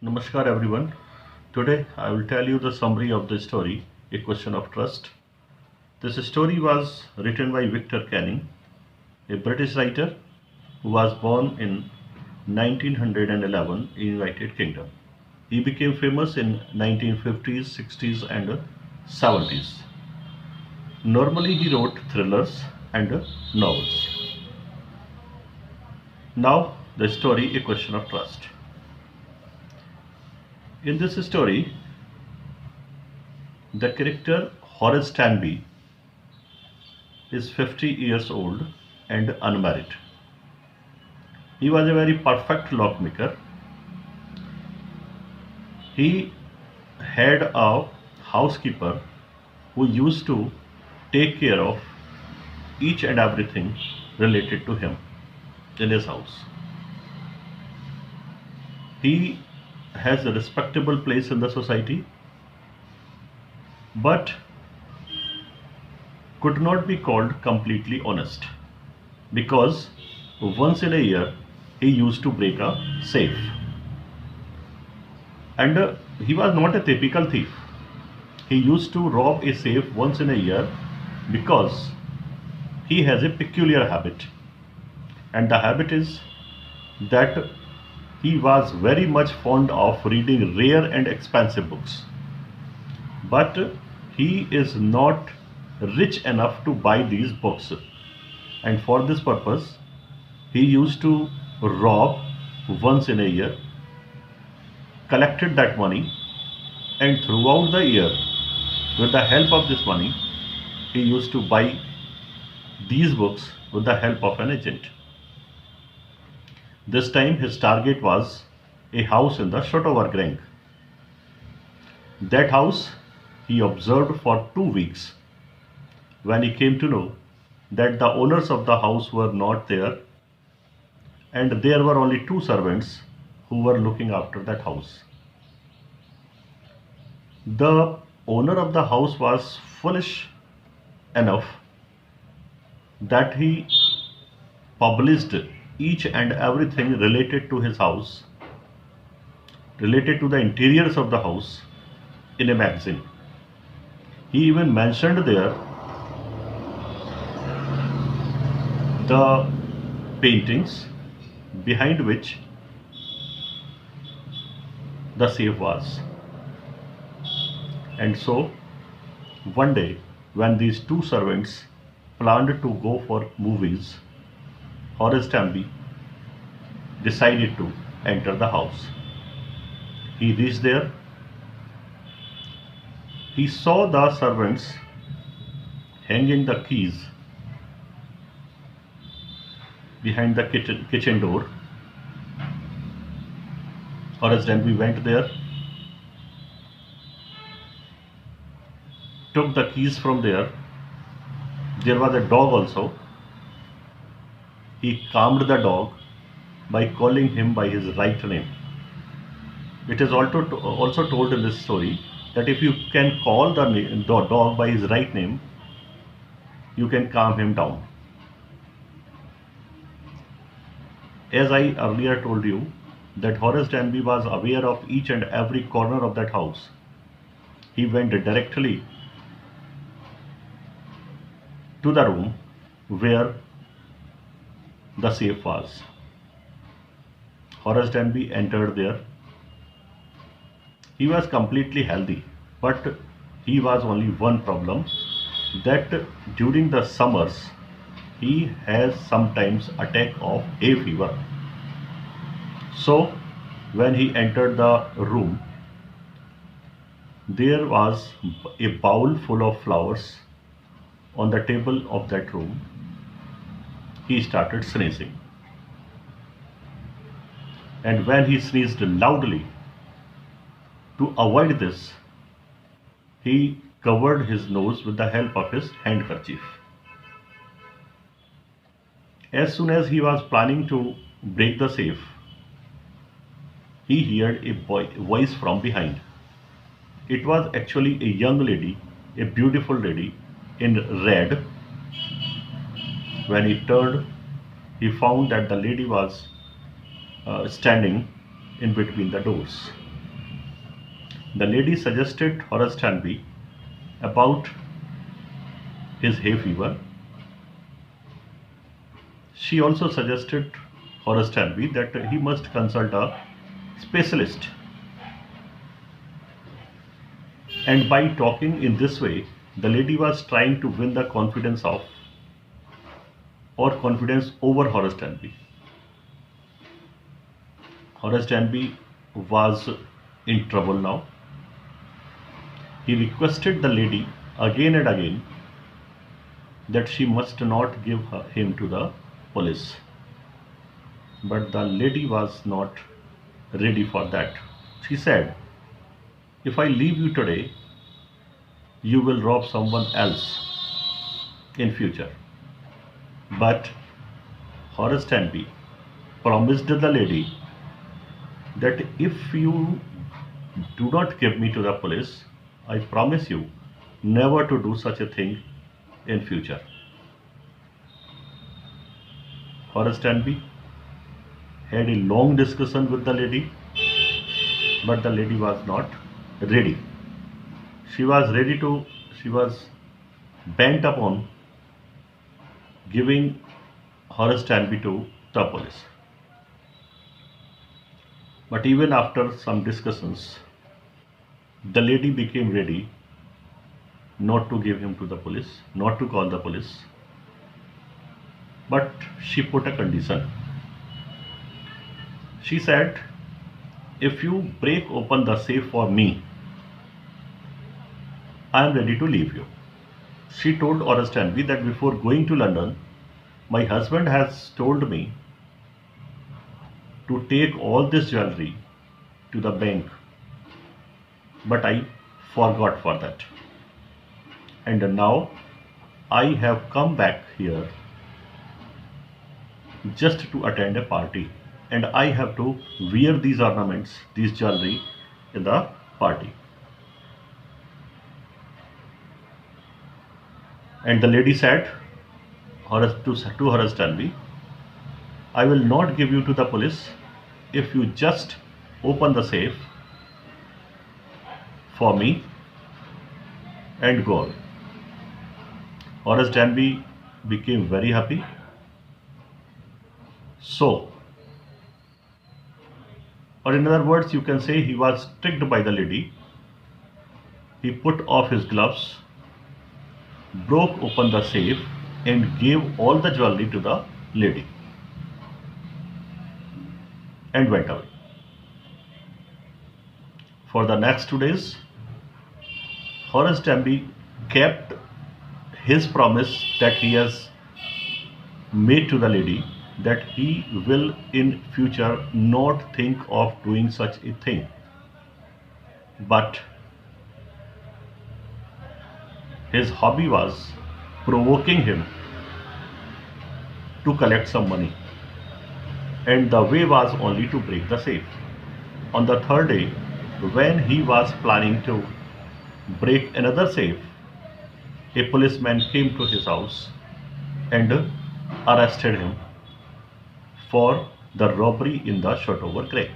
Namaskar everyone. Today I will tell you the summary of the story, A Question of Trust. This story was written by Victor Canning, a British writer who was born in 1911 in United Kingdom. He became famous in 1950s, 60s and 70s. Normally he wrote thrillers and novels. Now the story, A Question of Trust. In this story, the character Horace Tanby is 50 years old and unmarried. He was a very perfect lockmaker. He had a housekeeper who used to take care of each and everything related to him in his house. He has a respectable place in the society, but could not be called completely honest because once in a year he used to break a safe. And he was not a typical thief. He used to rob a safe once in a year because he has a peculiar habit. And the habit is that he was very much fond of reading rare and expensive books. But he is not rich enough to buy these books. And for this purpose, he used to rob once in a year, collected that money, and throughout the year, with the help of this money, he used to buy these books with the help of an agent. This time his target was a house in the Shotover Grange. That house he observed for 2 weeks. When he came to know that the owners of the house were not there and there were only two servants who were looking after that house. The owner of the house was foolish enough that he published each and everything related to his house, related to the interiors of the house in a magazine. He even mentioned there the paintings behind which the safe was. And so one day when these two servants planned to go for movies, Horace Tanby decided to enter the house. He reached there. He saw the servants hanging the keys behind the kitchen door. Horace Tanby went there, took the keys from there. There was a dog also. He calmed the dog by calling him by his right name. It is also told in this story that if you can call the dog by his right name, you can calm him down. As I earlier told you that Horace Tanby was aware of each and every corner of that house. He went directly to the room where the safe was. Horace Tanby entered there. He was completely healthy, but he was only one problem, that during the summers he has sometimes attack of hay fever. So when he entered the room, there was a bowl full of flowers on the table of that room. He started sneezing. And when he sneezed loudly, to avoid this, he covered his nose with the help of his handkerchief. As soon as he was planning to break the safe, he heard a voice from behind. It was actually a young lady, a beautiful lady in red. When he turned, he found that the lady was standing in between the doors. The lady suggested Horace Tanby about his hay fever. She also suggested Horace Tanby that he must consult a specialist. And by talking in this way, the lady was trying to win the confidence of or confidence over Horace Tanby. Horace Tanby was in trouble now. He requested the lady again and again that she must not give him to the police. But the lady was not ready for that. She said, "If I leave you today, you will rob someone else in future." But Horace Tanby promised the lady that if you do not give me to the police, I promise you never to do such a thing in future. Horace Tanby had a long discussion with the lady, but the lady was not ready. She was bent upon giving Horace Tanby to the police. But even after some discussions, the lady became ready not to give him to the police, not to call the police. But she put a condition. She said, "If you break open the safe for me, I am ready to leave you." She told Horace Tanby that before going to London, my husband has told me to take all this jewelry to the bank, but I forgot for that. And now I have come back here just to attend a party, and I have to wear these ornaments, these jewelry in the party. And the lady said to Horace Tanby, "I will not give you to the police if you just open the safe for me and go away." Horace Tanby became very happy. So, or in other words, you can say he was tricked by the lady. He put off his gloves, broke open the safe, and gave all the jewelry to the lady and went away. For the next 2 days, Horace Tanby kept his promise that he has made to the lady, that he will in future not think of doing such a thing. But his hobby was provoking him to collect some money, and the way was only to break the safe. On the third day, when he was planning to break another safe, a policeman came to his house and arrested him for the robbery in the Shotover Creek.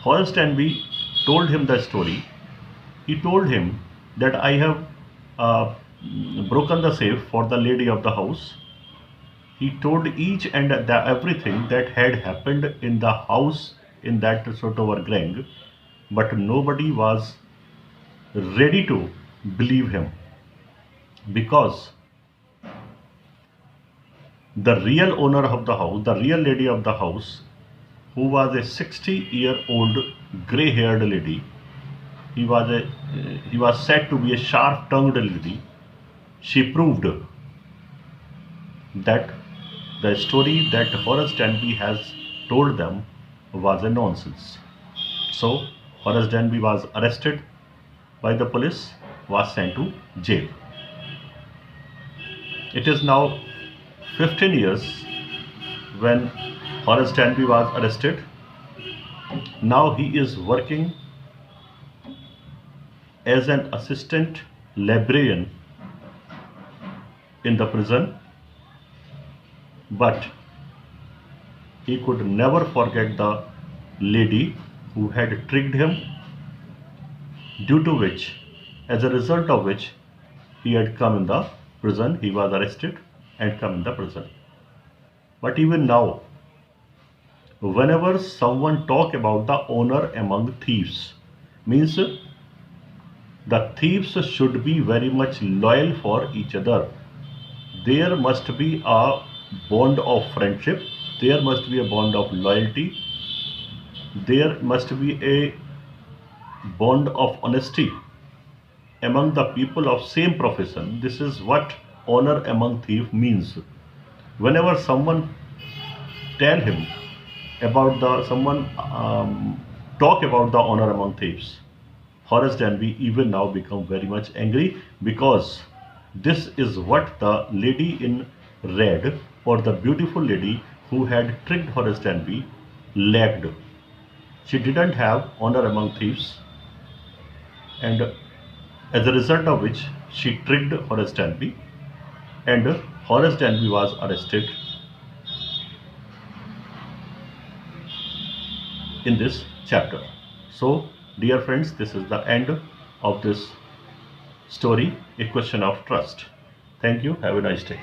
Horace Tanby told him the story. He told him that I have broken the safe for the lady of the house. He told each and everything that had happened in the house in that Shotover Creek, but nobody was ready to believe him, because the real owner of the house, the real lady of the house, who was a 60-year-old gray-haired lady, he was said to be a sharp-tongued lady. She proved that the story that Horace Tanby has told them was a nonsense. So Horace Tanby was arrested by the police, was sent to jail. It is now 15 years when Horace Tanby was arrested. Now he is working as an assistant librarian in the prison, but he could never forget the lady who had tricked him due to which, as a result of which, he had come in the prison, he was arrested and come in the prison. But even now, whenever someone talk about the honor among thieves, means the thieves should be very much loyal for each other. There must be a bond of friendship, there must be a bond of loyalty, there must be a bond of honesty among the people of same profession. This is what honor among thief means. Whenever someone tell him about the someone talk about the honor among thieves, Horace Danby even now become very much angry, because this is what the lady in red, or the beautiful lady who had tricked Horace Danby, lacked. She didn't have honor among thieves, and as a result of which she tricked Horace Danby, and Horace Danby was arrested in this chapter. So, dear friends, this is the end of this story, A Question of Trust. Thank you. Have a nice day.